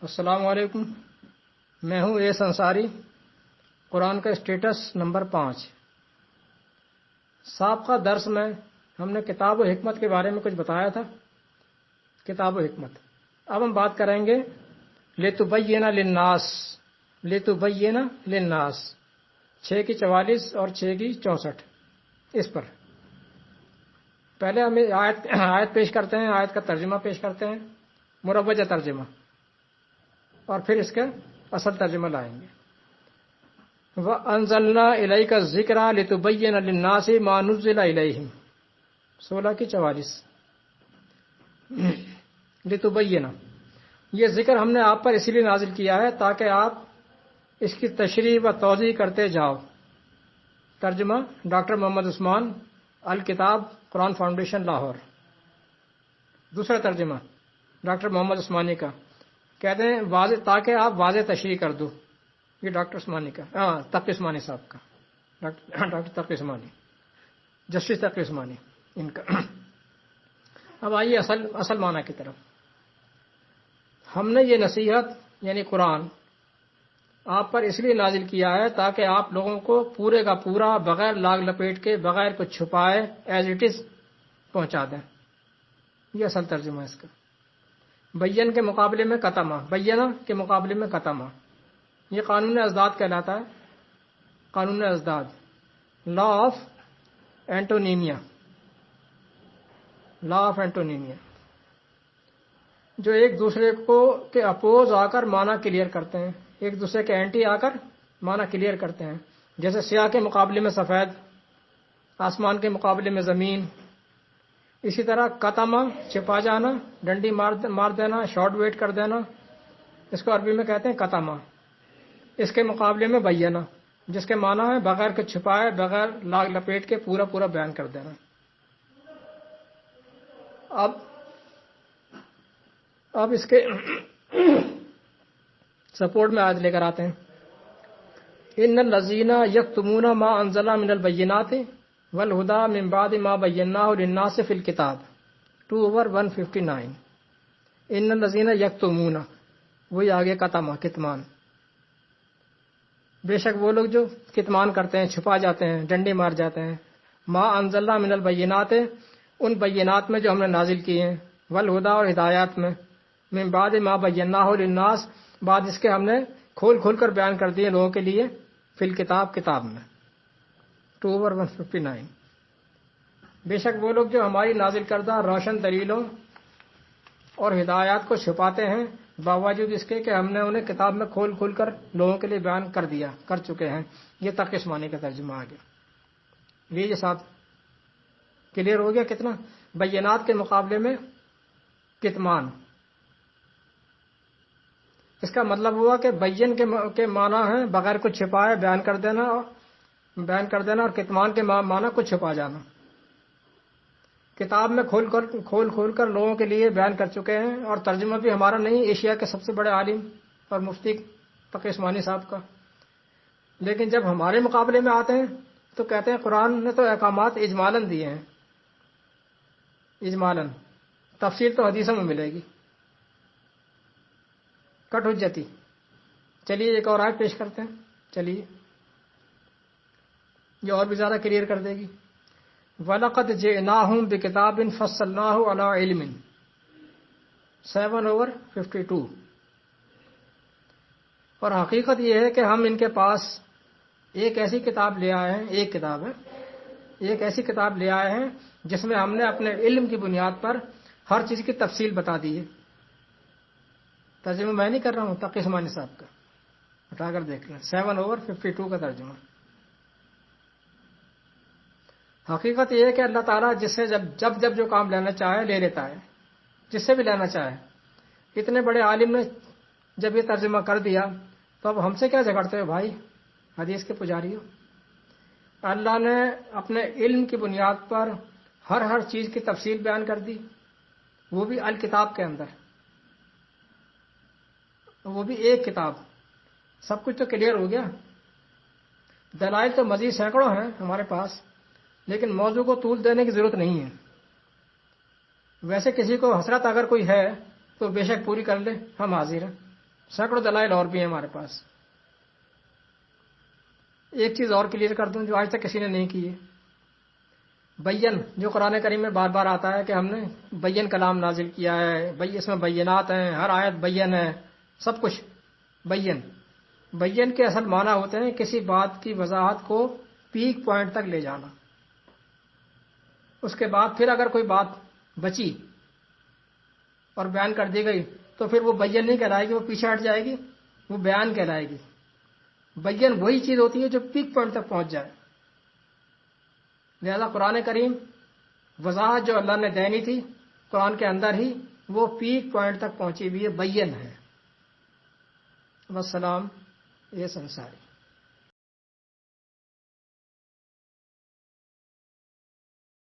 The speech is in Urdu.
السلام علیکم، میں ہوں ایس انصاری۔ قرآن کا اسٹیٹس نمبر 5۔ سابقہ درس میں ہم نے کتاب و حکمت کے بارے میں کچھ بتایا تھا۔ کتاب و حکمت اب ہم بات کریں گے لِتُبَيِّنَ لِلنَّاسِ۔ لِتُبَيِّنَ لِلنَّاسِ 6 کی 44 اور 6 کی 64 اس پر پہلے ہم آیت پیش کرتے ہیں، آیت کا ترجمہ پیش کرتے ہیں، مروجہ ترجمہ، اور پھر اس کا اصل ترجمہ لائیں گے۔ وَأَنزَلْنَا إِلَيْكَ الذِّكْرَ لِتُبَيِّنَ لِلنَّاسِ مَا نُزِّلَ إِلَيْهِمْ 16 کی 44۔ لِتُبَيِّنَ، یہ ذکر ہم نے آپ پر اسی لیے نازل کیا ہے تاکہ آپ اس کی تشریح و توضیح کرتے جاؤ۔ ترجمہ ڈاکٹر محمد عثمان، الکتاب قرآن فاؤنڈیشن لاہور۔ دوسرا ترجمہ ڈاکٹر محمد عثمانی کا، کہتے ہیں واضح، تاکہ آپ واضح تشریح کر دو۔ یہ ڈاکٹر عثمانی کا، تقی عثمانی صاحب کا، ڈاکٹر تقی عثمانی، جسٹس تقی عثمانی ان کا۔ اب آئیے اصل معنی کی طرف۔ ہم نے یہ نصیحت یعنی قرآن آپ پر اس لیے نازل کیا ہے تاکہ آپ لوگوں کو پورے کا پورا بغیر لاگ لپیٹ کے، بغیر کچھ چھپائے، ایز اٹ از پہنچا دیں۔ یہ اصل ترجمہ ہے اس کا۔ بین کے مقابلے میں کتمہ، بینہ کے مقابلے میں کتمہ، یہ قانون ازداد کہلاتا ہے۔ قانون ازداد، لا آف اینٹونیمیا، لا آف اینٹونیمیا، جو ایک دوسرے کو کے اپوز آ کر معنی کلیئر کرتے ہیں، ایک دوسرے کے اینٹی آ کر معنی کلیئر کرتے ہیں۔ جیسے سیاہ کے مقابلے میں سفید، آسمان کے مقابلے میں زمین۔ اسی طرح کتمہ چھپا جانا، ڈنڈی مار دینا، شارٹ ویٹ کر دینا، اس کو عربی میں کہتے ہیں کتمہ۔ اس کے مقابلے میں بینہ، جس کے معنی ہے بغیر کچھ چھپائے، بغیر لاگ لپیٹ کے پورا پورا بیان کر دینا۔ اب اس کے سپورٹ میں آج لے کر آتے ہیں۔ ان الذین یکتمون ما انزل من البینات والہدی من بعد ما بیناہ للناس فی الکتاب 2/159۔ ان الذین یکتمون، وہی آگے کتمہ، کتمان، بے شک وہ لوگ جو کتمان کرتے ہیں، چھپا جاتے ہیں، ڈنڈے مار جاتے ہیں، ما انزلنا من البینات، ان بینات میں جو ہم نے نازل کیے ہیں، والہدی، اور ہدایات میں، من بعد ما بیناہ للناس، بعد اس کے ہم نے کھول کھول کر بیان کر دیے لوگوں کے لیے، فی الکتاب، کتاب میں 2/159۔ بے شک وہ لوگ جو ہماری نازل کردہ روشن دلیلوں اور ہدایات کو چھپاتے ہیں، باوجود اس کے کہ ہم نے انہیں کتاب میں کھول کھول کر لوگوں کے لیے بیان کر چکے ہیں۔ یہ تقی عثمانی کا ترجمہ آ گیا۔ لیجیے صاحب، کلیئر ہو گیا کتنا؟ بینات کے مقابلے میں کتمان۔ اس کا مطلب ہوا کہ بین کے معنی ہے بغیر کچھ چھپائے بیان کر دینا، اور کتمان کے معنی کچھ چھپا جانا۔ کتاب میں کھول کر لوگوں کے لیے بیان کر چکے ہیں، اور ترجمہ بھی ہمارا نہیں، ایشیا کے سب سے بڑے عالم اور مفتی تقی عثمانی صاحب کا۔ لیکن جب ہمارے مقابلے میں آتے ہیں تو کہتے ہیں قرآن نے تو احکامات اجمالاً دیے ہیں، اجمالاً، تفصیل تو حدیثوں میں ملے گی۔ کٹ حجتی۔ چلیے ایک اور آیت پیش کرتے ہیں، چلیے، یہ اور بھی زیادہ کلیئر کر دے گی۔ وَلَقَدْ جِئْنَاهُمْ بِكِتَابٍ فَصَّلْنَاهُ عَلَىٰ عِلْمٍ 7/52۔ اور حقیقت یہ ہے کہ ہم ان کے پاس ایک ایسی کتاب لے آئے ہیں، ایک کتاب ہے، ایک ایسی کتاب لے آئے ہیں جس میں ہم نے اپنے علم کی بنیاد پر ہر چیز کی تفصیل بتا دی ہے۔ ترجمہ میں نہیں کر رہا ہوں، تقی عثمانی صاحب کا، اٹھا کر دیکھ لیں، 7/52 کا ترجمہ۔ حقیقت یہ ہے کہ اللہ تعالیٰ جس سے جب جو کام لینا چاہے لے لیتا ہے، جس سے بھی لینا چاہے۔ اتنے بڑے عالم نے جب یہ ترجمہ کر دیا تو اب ہم سے کیا جھگڑتے ہو بھائی، حدیث کے پجاری ہو۔ اللہ نے اپنے علم کی بنیاد پر ہر چیز کی تفصیل بیان کر دی، وہ بھی الکتاب کے اندر، وہ بھی ایک کتاب۔ سب کچھ تو کلیئر ہو گیا۔ دلائل تو مزید سینکڑوں ہیں ہمارے پاس، لیکن موضوع کو طول دینے کی ضرورت نہیں ہے۔ ویسے کسی کو حسرت اگر کوئی ہے تو بے شک پوری کر لے، ہم حاضر ہیں۔ سینکڑوں دلائل اور بھی ہیں ہمارے پاس. ایک چیز اور کلیئر کر دوں جو آج تک کسی نے نہیں کی ہے. بین جو قرآن کریم میں بار بار آتا ہے کہ ہم نے بین کلام نازل کیا ہے، اس میں بینات ہیں، ہر آیت بین ہے، سب کچھ بین. بین کے اصل معنی ہوتے ہیں کسی بات کی وضاحت کو پیک پوائنٹ تک لے جانا. اس کے بعد پھر اگر کوئی بات بچی اور بیان کر دی گئی تو پھر وہ بین نہیں کہلائے گی، وہ پیچھے ہٹ جائے گی، وہ بیان کہلائے گی. بین وہی چیز ہوتی ہے جو پیک پوائنٹ تک پہنچ جائے. لہذا قرآن کریم وضاحت جو اللہ نے دینی تھی قرآن کے اندر ہی وہ پیک پوائنٹ تک پہنچی ہوئی ہے، بین ہے. والسلام، یہ سنساری.